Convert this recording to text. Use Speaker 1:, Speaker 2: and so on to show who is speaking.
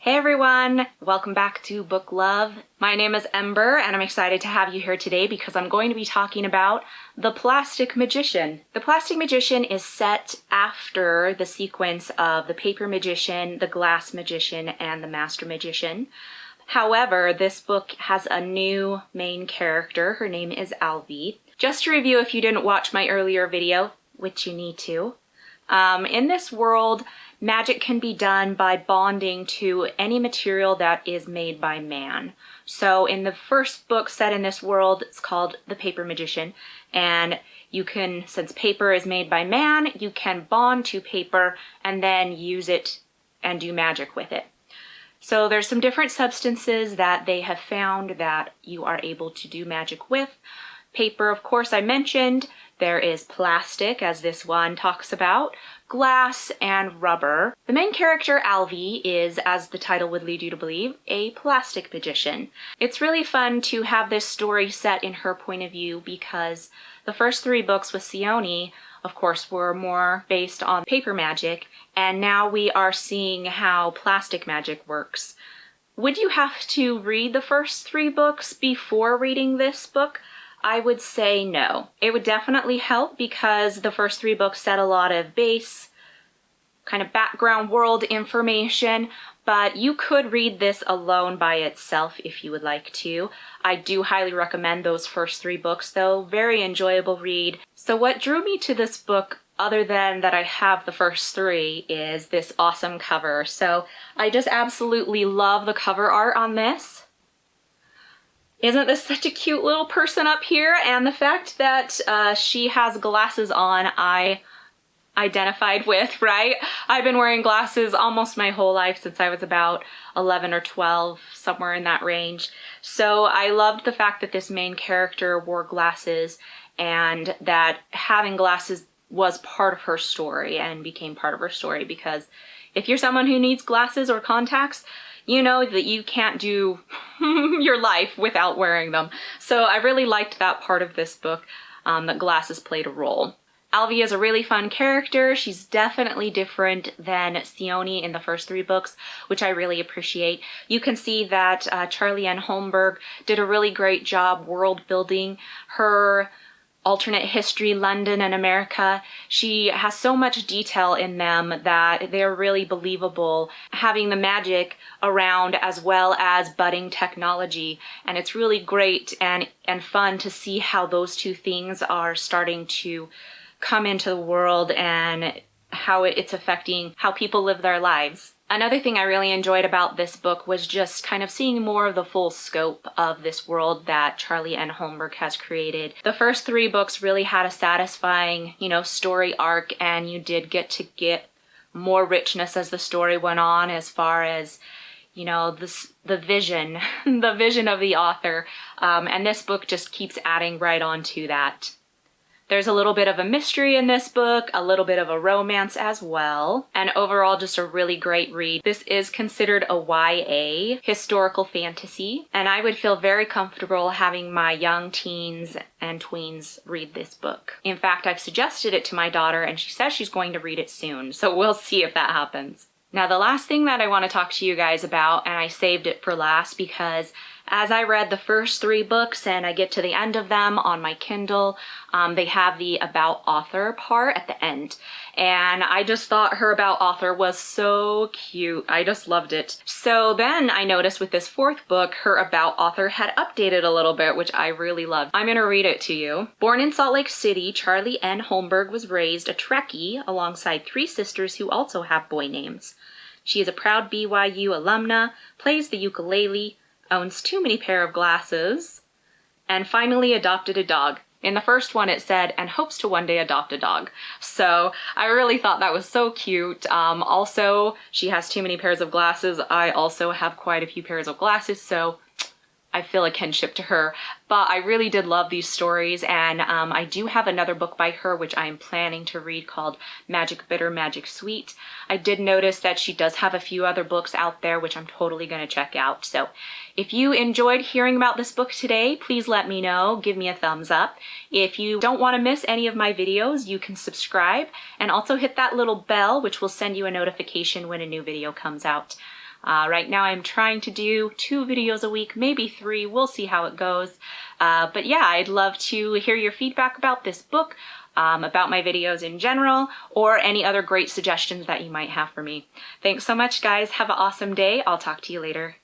Speaker 1: Hey everyone, welcome back to BookLove. My name is Ember and I'm excited to have you here today because I'm going to be talking about The Plastic Magician. The Plastic Magician is set after the sequence of The Paper Magician, The Glass Magician, and The Master Magician. However, this book has a new main character. Her name is Alvi. Just to review if you didn't watch my earlier video, which you need to, in this world, magic can be done by bonding to any material that is made by man. So in the first book set in this world, it's called The Paper Magician, and you can, since paper is made by man, you can bond to paper and then use it and do magic with it. So there's some different substances that they have found that you are able to do magic with. Paper, of course, I mentioned. There is plastic, as this one talks about, glass, and rubber. The main character, Alvi, is, as the title would lead you to believe, a plastic magician. It's really fun to have this story set in her point of view because the first three books with Sione, of course, were more based on paper magic, and now we are seeing how plastic magic works. Would you have to read the first three books before reading this book? I would say no. It would definitely help because the first three books set a lot of base, kind of background world information, but you could read this alone by itself if you would like to. I do highly recommend those first three books though. Very enjoyable read. So what drew me to this book, other than that I have the first three, is this awesome cover. So I just absolutely love the cover art on this. Isn't this such a cute little person up here? And the fact that she has glasses on, I identified with, right? I've been wearing glasses almost my whole life since I was about 11 or 12, somewhere in that range. So I loved the fact that this main character wore glasses and that having glasses was part of her story and became part of her story, because if you're someone who needs glasses or contacts, you know that you can't do your life without wearing them. So I really liked that part of this book, that glasses played a role. Alvi is a really fun character. She's definitely different than Sione in the first three books, which I really appreciate. You can see that Charlie Ann Holmberg did a really great job world building her alternate history, London and America. She has so much detail in them that they're really believable, having the magic around as well as budding technology. And it's really great and fun to see how those two things are starting to come into the world and how it's affecting how people live their lives. Another thing I really enjoyed about this book was just kind of seeing more of the full scope of this world that Charlie Ann Holmberg has created. The first three books really had a satisfying, story arc, and you did get to get more richness as the story went on, as far as, the vision, the vision of the author. And this book just keeps adding right on to that. There's a little bit of a mystery in this book, a little bit of a romance as well, and overall just a really great read. This is considered a YA, historical fantasy, and I would feel very comfortable having my young teens and tweens read this book. In fact, I've suggested it to my daughter and she says she's going to read it soon, so we'll see if that happens. Now, the last thing that I want to talk to you guys about, and I saved it for last because as I read the first three books and I get to the end of them on my Kindle, they have the About Author part at the end. And I just thought her About Author was so cute. I just loved it. So then I noticed with this fourth book, her About Author had updated a little bit, which I really loved. I'm going to read it to you. Born in Salt Lake City, Charlie Ann Holmberg was raised a Trekkie alongside three sisters who also have boy names. She is a proud BYU alumna, plays the ukulele, owns too many pair of glasses, and finally adopted a dog. In the first one it said, and hopes to one day adopt a dog. So I really thought that was so cute. Also, she has too many pairs of glasses. I also have quite a few pairs of glasses, so I feel a kinship to her. But I really did love these stories, and I do have another book by her which I am planning to read called Magic Bitter, Magic Sweet. I did notice that she does have a few other books out there which I'm totally going to check out. So if you enjoyed hearing about this book today, please let me know. Give me a thumbs up. If you don't want to miss any of my videos, you can subscribe and also hit that little bell which will send you a notification when a new video comes out. Right now I'm trying to do 2 videos a week, maybe 3. We'll see how it goes. But yeah, I'd love to hear your feedback about this book, about my videos in general, or any other great suggestions that you might have for me. Thanks so much, guys. Have an awesome day. I'll talk to you later.